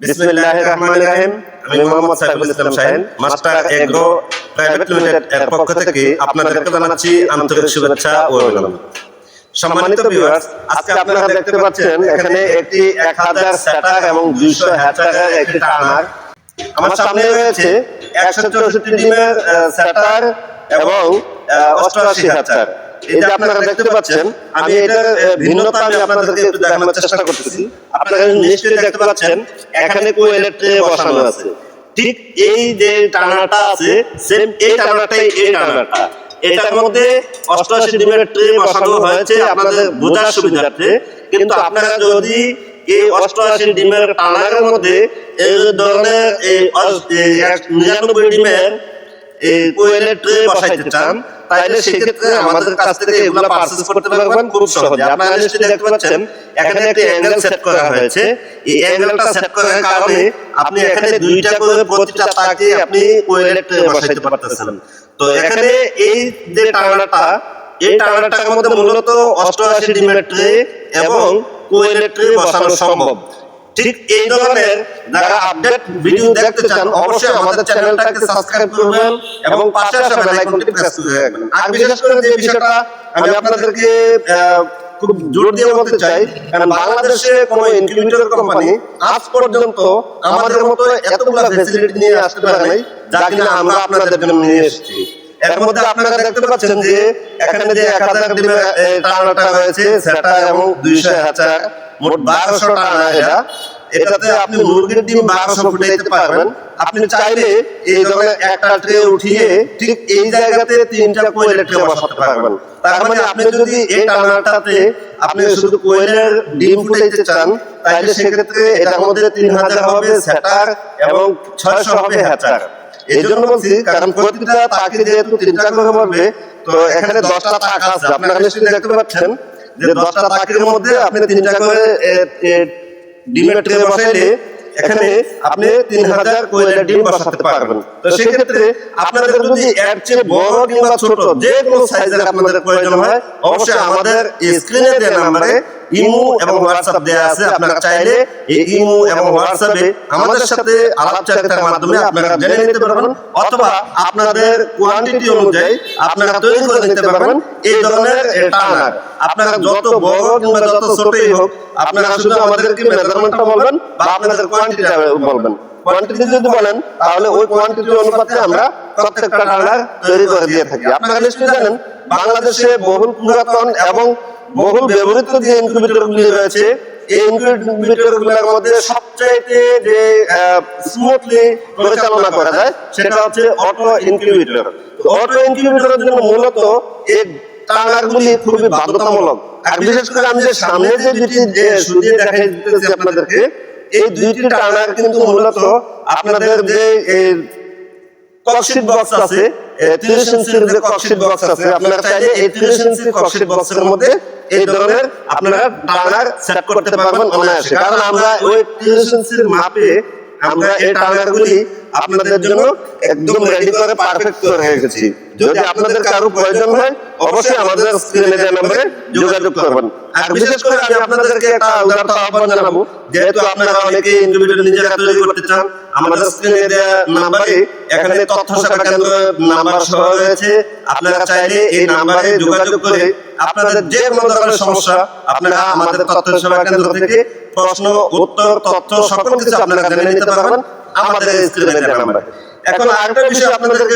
বিসমিল্লাহির রহমানির রহিম। আমি Mohammad Saiful Islam Shahin, master agro private limited এর পক্ষ থেকে আপনাদেরকে জানাচ্ছি আন্তরিক শুভেচ্ছা ও অভিনন্দন। সম্মানিত ভিউয়ার্স, আজকে আপনারা দেখতে পাচ্ছেন এখানে একটি 1000 সেটার এবং 200 হ্যাচারের একটি টার্নার। আমার সামনে রয়েছে 164 ডিমের সেটার এবং 88 হ্যাচার। এই যে আপনারা দেখতে পাচ্ছেন, আমি এটার ভিন্নতা আমি আপনাদেরকে একটু দেখানোর চেষ্টা করতেছি। আপনারা নিশ্চয়ই দেখতে পাচ্ছেন এখানে কোয়েলের ট্রে বসানো আছে। ঠিক এই যে টার্নারটা আছে, সেম এই টার্নারটাই এই টার্নারটা। এটার মধ্যে 88 ডিমের ট্রে বসানো হয়েছে আপনাদের বোঝার সুবিধার্থে। কিন্তু আপনারা যদি এই 88 ডিমের টার্নারের মধ্যে এই ধরনের 99 ডিমের কোয়েলের ট্রে বসাইতে চান, তাহলে সেক্ষেত্রে আমাদের কাছ থেকে এগুলো পারচেজ করতে পারবেন খুব সহজে। আপনারা নিশ্চয়ই দেখতে পাচ্ছেন এখানে একটা অ্যাঙ্গেল সেট করা হয়েছে। এই অ্যাঙ্গেলটা সেট করার কারণে আপনি এখানে দুইটা করে প্রতিটা তাকে আপনি কোয়েলের ট্রে বসাইতে পারতেছেন। তো এখানে এই যে টার্নারটা, এই টার্নারটার মধ্যে মূলত 88 ডিমের ট্রে এবং কোয়েলের ট্রে বসানো সম্ভব। ঠিক এই ধরনের যারা আপডেট ভিডিও দেখতে চান, অবশ্যই আমাদের চ্যানেলটাকে সাবস্ক্রাইব করবেন এবং পাশে আসা বেল আইকনটি প্রেস করে রাখবেন। আর বিশেষ করে যে বিষয়টা আমি আপনাদেরকে খুব জোর দিয়ে বলতে চাই, কারণ বাংলাদেশে কোনো ইনকিউবেটর কোম্পানি আজ পর্যন্ত আমাদের মতো এতগুলো ফ্যাসিলিটি নিয়ে আসতে পারে নাই, যা কিনা আমরা আপনাদের জন্য নিয়ে এসেছি। এর মধ্যে আপনারা দেখতে পাচ্ছেন যে এখানে যে 1000 ডিমের টার্নারটা রয়েছে সেটা এবং 200 হ্যাচার, মোট 1200 টার্নার। এটাতে আপনি মুরগির ডিম 1200 ফুটাইতে পারবেন। আপনি চাইলে এই ধরনের একটা ট্রে উঠিয়ে ঠিক এই জায়গাতে 3টা কোয়েলের ট্রে বসাতে পারবেন। তার মানে আপনি যদি এই টার্নারটাতে আপনি শুধু কোয়েলের ডিম ফুটাইতে চান, তাহলে সেক্ষেত্রে এটার মধ্যে 3000 হবে সেটার এবং 600 হবে হ্যাচার। এই জন্য বলছি, কারণ প্রতিটা তাকে যেহেতু 3টা করে হবে, তো এখানে 10টা তাক আছে। আপনারা নিশ্চয়ই দেখতে পাচ্ছেন যে 10টা তাকের মধ্যে আপনি 3টা করে ডিমের ট্রে বসাইলে এখানে আপনি 3000 কোয়েলের ডিম বসাতে পারবেন। তো সেক্ষেত্রে আপনাদের যদি এর চেয়ে বড় কিংবা ছোট যে কোনো সাইজের আপনাদের প্রয়োজন হয়, অবশ্যই আমাদের স্ক্রিনে দেওয়া নম্বরে ইমো এবং হোয়াটসঅ্যাপ দেওয়া আছে। আপনারা চাইলে এই ইমো এবং হোয়াটসঅ্যাপে আমাদের সাথে আলাপচারিতার মাধ্যমে আপনারা জেনে নিতে পারবেন, অথবা আপনাদের কোয়ান্টিটি অনুযায়ী আপনারা তৈরি করে নিতে পারবেন এই ধরনের টার্নার। আপনারা যত বড় কিংবা যত ছোটই হোক, আপনারা শুধু আমাদেরকে মেজারমেন্টটা বলবেন বা আপনাদের কোয়ান্টিটিটা বলবেন। কোয়ান্টিটি যদি বলেন, তাহলে ওই কোয়ান্টিটি অনুপাতে আমরা প্রত্যেকটা টার্নার তৈরি করে দিয়ে থাকি। আপনারা নিশ্চয়ই জানেন বাংলাদেশে বহুল পুরাতন এবং বহুল ব্যবহৃত যে ইনকিউবেটরগুলি রয়েছে, এই ইনকিউবেটরগুলোর মধ্যে সবচাইতে যে স্মুথলি পরিচালনা করা যায় সেটা হচ্ছে অটো ইনকিউবেটর। অটো ইনকিউবেটরের জন্য মূলত এই টার্নারগুলি খুবই বাধ্যতামূলক। আর বিশেষ করে আমি যে সামনে যে দুটি সুদিয়ে দেখাই দিতেছি আপনাদেরকে, এই দুইটি টার্নার কিন্তু মূলত আপনাদের যে ককশিট বক্স আছে, 30 ইঞ্চির যে ককশিট বক্স আছে, আপনারা চাইলে এই 30 ইঞ্চির ককশিট বক্সের মধ্যে এই ধরনের আপনারা টার্নার সেট করতে পারবেন অনায়াসে। কারণ আমরা ওই 30 ইঞ্চির মাপে আমরা এই টার্নারগুলি আপনাদের জন্য একদম রেডি করে পারফেক্ট করে রেখেছি। যদি আপনাদের কারো প্রয়োজন হয়, অবশ্যই আমাদের স্ক্রিনে দেওয়া নম্বরে যোগাযোগ করবেন। আর বিশেষ করে আমি আপনাদেরকে একটা উদারত আহ্বান জানাবো, যেহেতু আপনারা অনেকে ইনকিউবেটর নিজেরা তৈরি করতে চান, আমাদের স্ক্রিনে দেওয়া নাম্বারে এখানে তথ্য সেবা কেন্দ্র নাম্বার সহ রয়েছে। আপনারা চাইলে এই নাম্বারে যোগাযোগ করে আপনাদের যে কোনো ধরনের সমস্যা আপনারা আমাদের তথ্য সেবা কেন্দ্র থেকে প্রশ্ন উত্তর তথ্য সকল কিছু আপনারা জেনে নিতে পারবেন আমাদের স্ক্রিনে দেওয়া নাম্বারে। এখন আরেকটা বিষয় আপনাদেরকে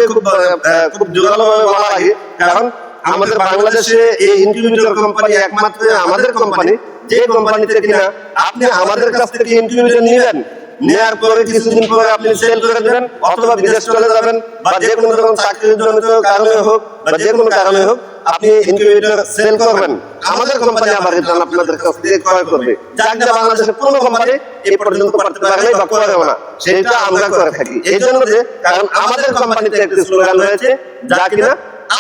খুব জোরালোভাবে বলা লাগে, কারণ আমাদের বাংলাদেশে এই ইনকিউবেটর কোম্পানি একমাত্র আমাদের কোম্পানি, যে কোম্পানিতে কিনা আপনি আমাদের কাছ থেকে ইনকিউবেটর নিবেন, নেওয়ার পরে কিছুদিন পরে আপনি সেল করে দেবেন, অথবা বিদেশ চলে যাবেন, বা যে কোনো ধরনের চাকরির জনিত কারণে হোক বা যে কোনো কারণে হোক আপনি ইনকিউবেটর সেল করবেন, আমাদের কোম্পানি আবার রিটার্ন আপনাদের কাছ থেকে ক্রয় করবে। যা কিনা বাংলাদেশের কোনো কোম্পানি এই পর্যন্ত করতে পারে বা করবে না, সেটা আমরা করে থাকি। এই জন্য যে কারণ আমাদের কোম্পানিতে একটি স্লোগান রয়েছে, যা কিনা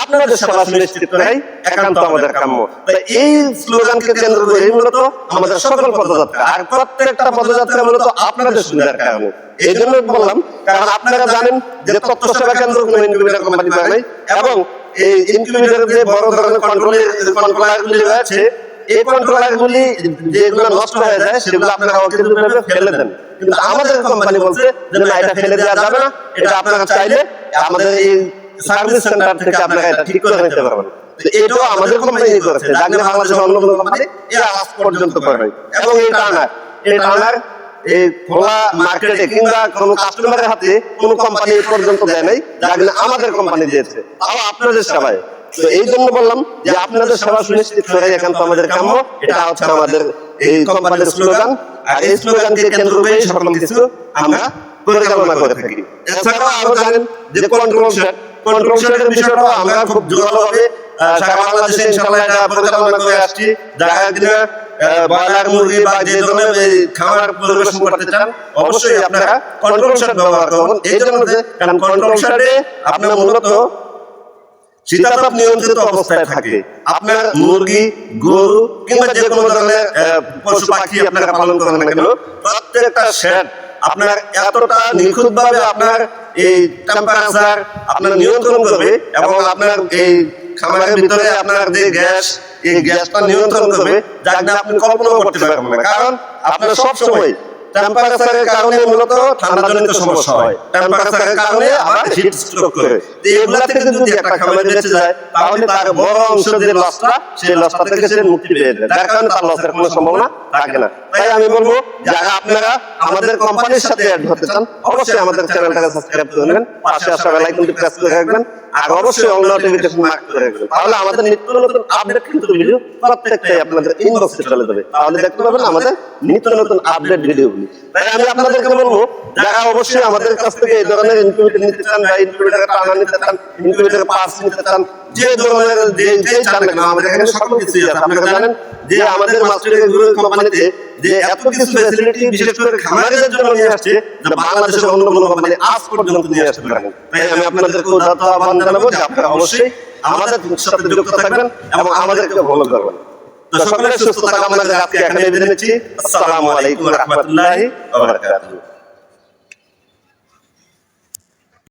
আপনাদের সেবা সুনিশ্চিত করাই একান্ত আমাদের কাম্য। তাই এই স্লোগানকে কেন্দ্র করে মূলত আমাদের সকল পদযাত্রা, আর প্রত্যেকটা পদযাত্রা মূলত আপনাদের সুবিধার কারণে। এই জন্য বললাম, কারণ আপনারা জানেন যে তথ্য সেবা কেন্দ্র কোনো ইনকিউবেটর কোম্পানি পায় নাই, এবং এই ইনকিউবেটরের যে বড় ধরনের কন্ট্রোলারগুলি রয়েছে, এই কন্ট্রোলারগুলি যেগুলো নষ্ট হয়ে যায় সেগুলো আপনারা অকেজভাবে ফেলে দেন, কিন্তু আমাদের কোম্পানি বলছে যে না, এটা ফেলে দেওয়া যাবে না, এটা আপনারা চাইলে আমাদের এই সার্ভিস সেন্টার থেকে আপনারা এটা ঠিক করে নিতে পারবেন। এটাও আমাদের কোম্পানি করেছে, জানি বাংলাদেশের অন্য কোনো কোম্পানি এর আজ পর্যন্ত করে নাই। এবং এই টার্নার এই খোলা মার্কেটে কিংবা কোনো কাস্টমারের হাতে কোনো কোম্পানি পর্যন্ত দেয় নাই, জানি আমাদের কোম্পানি দিয়েছে, তাও আপনাদের সেবায়। তো এই জন্য বললাম যে আপনাদের সেবা সুনিশ্চিত করে এখন তো আমাদের কাম্য, এটা হচ্ছে আমাদের এই কোম্পানির স্লোগান। আর এই স্লোগানকে কেন্দ্র করে সকল কিছু আমরা পরিচালনা করে থাকি। এছাড়াও আরো জানেন যে কন্ট্রোল শেডের বিষয়টা আমরা খুব জোরালোভাবে সারা বাংলাদেশে ইনশাআল্লাহ এটা পরিচালনা করে আসছি। যারা কিনা ব্রয়লার মুরগি বা যে ধরনের খাবার পরিবেশন করতে চান অবশ্যই আপনারা কন্ট্রোল শেড ব্যবহার করুন। এই জন্য যে কারণ কন্ট্রোল শেডে আপনার মূলত শীতাতাপ নিয়ন্ত্রিত অবস্থায় থাকে। আপনার মুরগি, গরু কিংবা যে কোনো ধরনের পশু পাখি আপনারা পালন করেন না কেন, প্রত্যেকটা শেড আপনার এতটা নিখুঁতভাবে আপনার এই টেম্পারেচার আপনার নিয়ন্ত্রণ করবে এবং আপনার এই খামারের ভিতরে আপনার যে গ্যাস, এই গ্যাসটা নিয়ন্ত্রণ করবে, যার না আপনি কল্পনা করতে পারবেন না। কারণ আপনার সবসময় টেম্পারেচারের কারণে মূলত ঠান্ডাজনিত সমস্যা হয়, টেম্পারেচারের কারণে আবার হিট স্ট্রোক করে। এগুলা থেকে যদি একটা খামার বেঁচে যায় তাহলে তার বড় অংশ যে লসটা, সেই লসটা থেকে সে মুক্তি পেয়ে যায়, যার কারণে তার লসের কোনো সম্ভাবনা থাকে না। তাই আমি বলবো যারা আপনারা আমাদের কোম্পানির সাথে অ্যাড হতে চান অবশ্যই আমাদের চ্যানেলটাকে সাবস্ক্রাইব করে নেবেন, পাশে আসা বেল আইকনটি প্রেস করে রাখবেন, আর অবশ্যই অল নোটিফিকেশন মার্ক করে রাখবেন। তাহলে আমাদের নিত্য নতুন আপডেট কিন্তু ভিডিও প্রত্যেকটাই আপনাদের ইনবক্সে চলে যাবে, তাহলে দেখতে পাবেন আমাদের নিত্য নতুন আপডেট ভিডিওগুলি। তাই আমি আপনাদেরকে বলবো যারা অবশ্যই আমাদের কাছ থেকে এই ধরনের ইনকিউবেটর নিতে চান বা ইনকিউবেটর টানা নিতে চান, ইনকিউবেটর পার্টস নিতে চান, যে ধরনের যে চান না আমাদের এখানে সকল কিছুই আছে। আপনারা জানেন যে আমাদের মাস্টার এগ্রো কোম্পানিতে যে এত কিছু ফ্যাসিলিটি বিশেষ করে খামারিদের জন্য নিয়ে আসছে যা বাংলাদেশের অন্য কোনো কোম্পানি আজ পর্যন্ত নিয়ে আসতে পারেনি। তাই আমি আপনাদেরকে উদাত্ত আহ্বান জানাবো যে আপনারা অবশ্যই আমাদের সাথে যুক্ত থাকবেন এবং আমাদেরকে ফলো করবেন। তো সকলের সুস্থতা কামনা করে আজকে এখানে বিদায় নিচ্ছি। আসসালামু আলাইকুম ওয়া রাহমাতুল্লাহি ওয়া বারাকাতুহু।